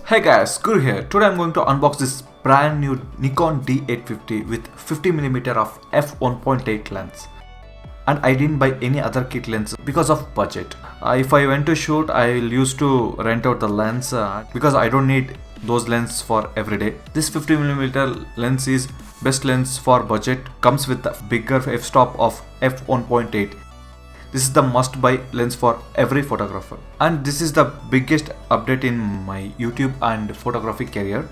Hey guys, Guru here. Today I'm going to unbox this brand new Nikon D850 with 50mm of f1.8 lens. And I didn't buy any other kit lens because of budget. If I went to shoot, I used to rent out the lens because I don't need those lenses for everyday. This 50mm lens is best lens for budget, comes with a bigger f-stop of f1.8. This is the must-buy lens for every photographer, and this is the biggest update in my YouTube and photography career.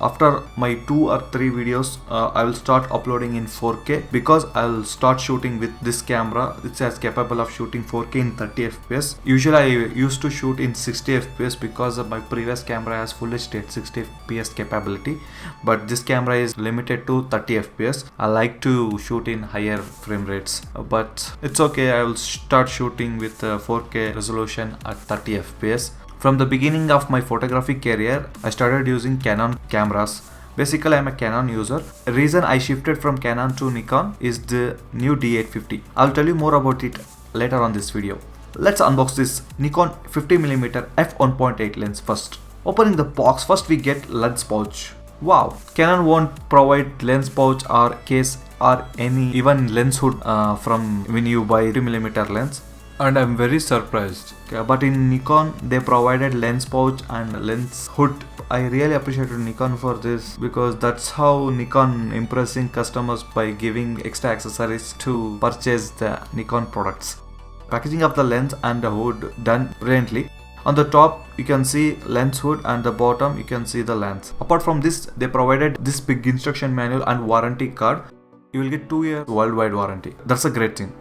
After my 2 or 3 videos, I will start uploading in 4K because I will start shooting with this camera. It's as capable of shooting 4K in 30 fps. Usually, I used to shoot in 60 fps because my previous camera has Full HD at 60 fps capability, but this camera is limited to 30 fps. I like to shoot in higher frame rates, but it's okay. I will start shooting with 4K resolution at 30 fps. From the beginning of my photography career, I started using Canon cameras. Basically, I'm a Canon user. The reason I shifted from Canon to Nikon is the new D850. I'll tell you more about it later on this video. Let's unbox this Nikon 50mm f1.8 lens first. Opening the box, first we get lens pouch. Wow, Canon won't provide lens pouch or case or any even lens hood from when you buy 50mm lens, and I'm very surprised. But in Nikon they provided lens pouch and lens hood. I really appreciated Nikon for this because that's how Nikon impressing customers by giving extra accessories to purchase the Nikon products. Packaging of the lens and the hood done brilliantly. On the top you can see lens hood and the bottom you can see the lens. Apart from this, they provided this big instruction manual and warranty card. You will get 2 years worldwide warranty. That's a great thing.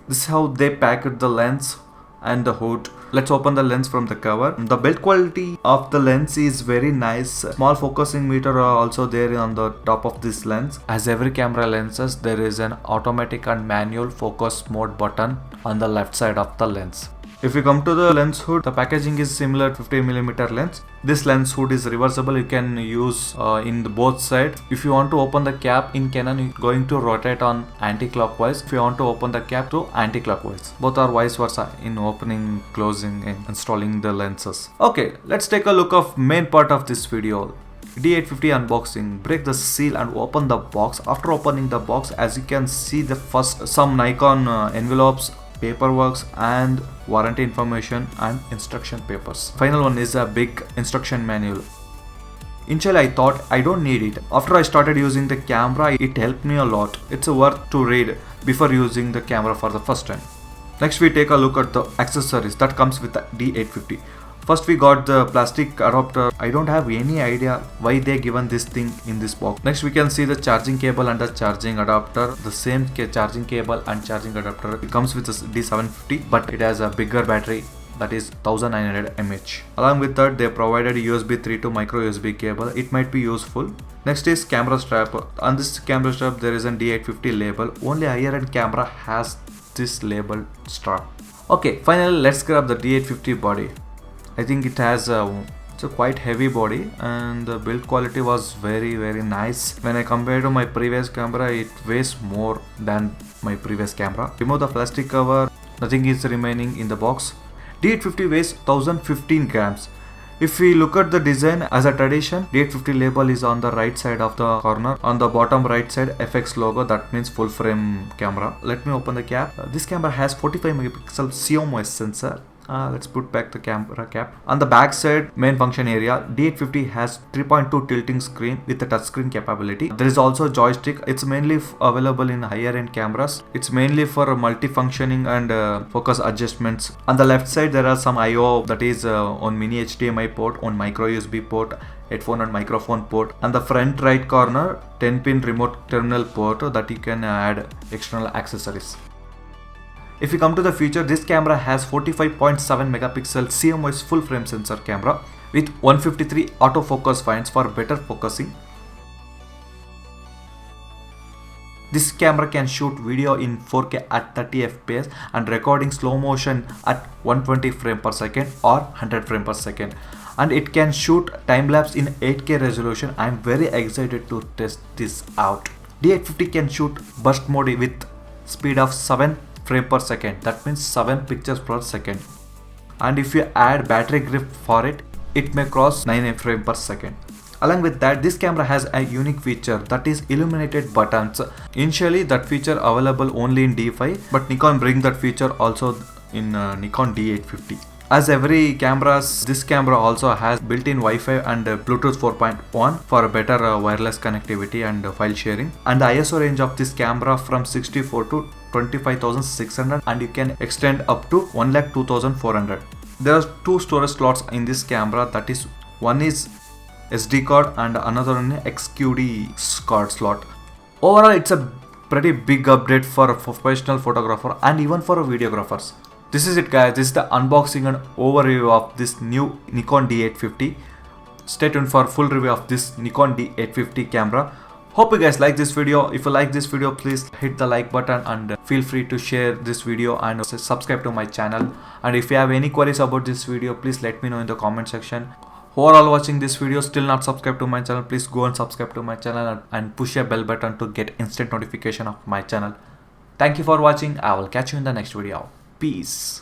This is how they packed the lens and the hood. Let's open the lens from the cover. The build quality of the lens is very nice. Small focusing meter are also there on the top of this lens. As every camera lenses, there is an automatic and manual focus mode button on the left side of the lens. If you come to the lens hood, the packaging is similar to 50mm lens. This lens hood is reversible. You can use in the both sides. If you want to open the cap in Canon, you're going to rotate on anti-clockwise. If you want to open the cap to anti-clockwise. Both are vice versa in opening, closing and installing the lenses. Okay, let's take a look of main part of this video. D850 unboxing. Break the seal and open the box. After opening the box, as you can see, the first some Nikon envelopes, paperwork and warranty information and instruction papers. Final one is a big instruction manual. Initially I thought I don't need it. After I started using the camera, it helped me a lot. It's worth to read before using the camera for the first time. Next we take a look at the accessories that comes with the D850. First we got the plastic adapter. I don't have any idea why they given this thing in this box. Next we can see the charging cable and the charging adapter. The same charging cable and charging adapter. It comes with the D750, but it has a bigger battery, that is 1900 mAh. Along with that, they provided USB 3 to micro USB cable. It might be useful. Next is camera strap. On this camera strap there is a D850 label. Only higher end camera has this label strap. Okay, finally let's grab the D850 body. I think it has it's a quite heavy body and the build quality was very nice. When I compare to my previous camera, it weighs more than my previous camera. Remove the plastic cover, nothing is remaining in the box. D850 weighs 1015 grams. If we look at the design as a tradition, D850 label is on the right side of the corner. On the bottom right side, FX logo, that means full frame camera. Let me open the cap. This camera has 45 megapixel CMOS sensor. Let's put back the camera cap. On the back side, main function area, D850 has 3.2 tilting screen with the touchscreen capability. There is also a joystick. It's mainly available in higher end cameras. It's mainly for multifunctioning and focus adjustments. On the left side, there are some I/O, that is on mini HDMI port, on micro USB port, headphone and microphone port. On the front right corner, 10-pin remote terminal port that you can add external accessories. If you come to the feature, this camera has 45.7 megapixel CMOS full frame sensor camera with 153 autofocus finds for better focusing. This camera can shoot video in 4K at 30 fps and recording slow motion at 120 frame per second or 100 frame per second. And it can shoot time lapse in 8K resolution. I am very excited to test this out. D850 can shoot burst mode with speed of 7 frame per second. That means 7 pictures per second. And if you add battery grip for it, it may cross 9 frames per second. Along with that, this camera has a unique feature, that is illuminated buttons. Initially that feature available only in D5, but Nikon bring that feature also in Nikon D850. As every cameras, this camera also has built-in Wi-Fi and Bluetooth 4.1 for better wireless connectivity and file sharing. And the ISO range of this camera from 64 to 25,600, and you can extend up to 1,02,400. There are two storage slots in this camera, that is, one is SD card and another one XQD card slot. Overall, it's a pretty big update for a professional photographer and even for videographers. This is it guys, this is the unboxing and overview of this new Nikon D850. Stay tuned for full review of this Nikon D850 camera. Hope you guys like this video. If you like this video, please hit the like button and feel free to share this video and subscribe to my channel. And if you have any queries about this video, please let me know in the comment section. Who are all watching this video still not subscribed to my channel, please go and subscribe to my channel and push a bell button to get instant notification of my channel. Thank you for watching. I will catch you in the next video. Peace.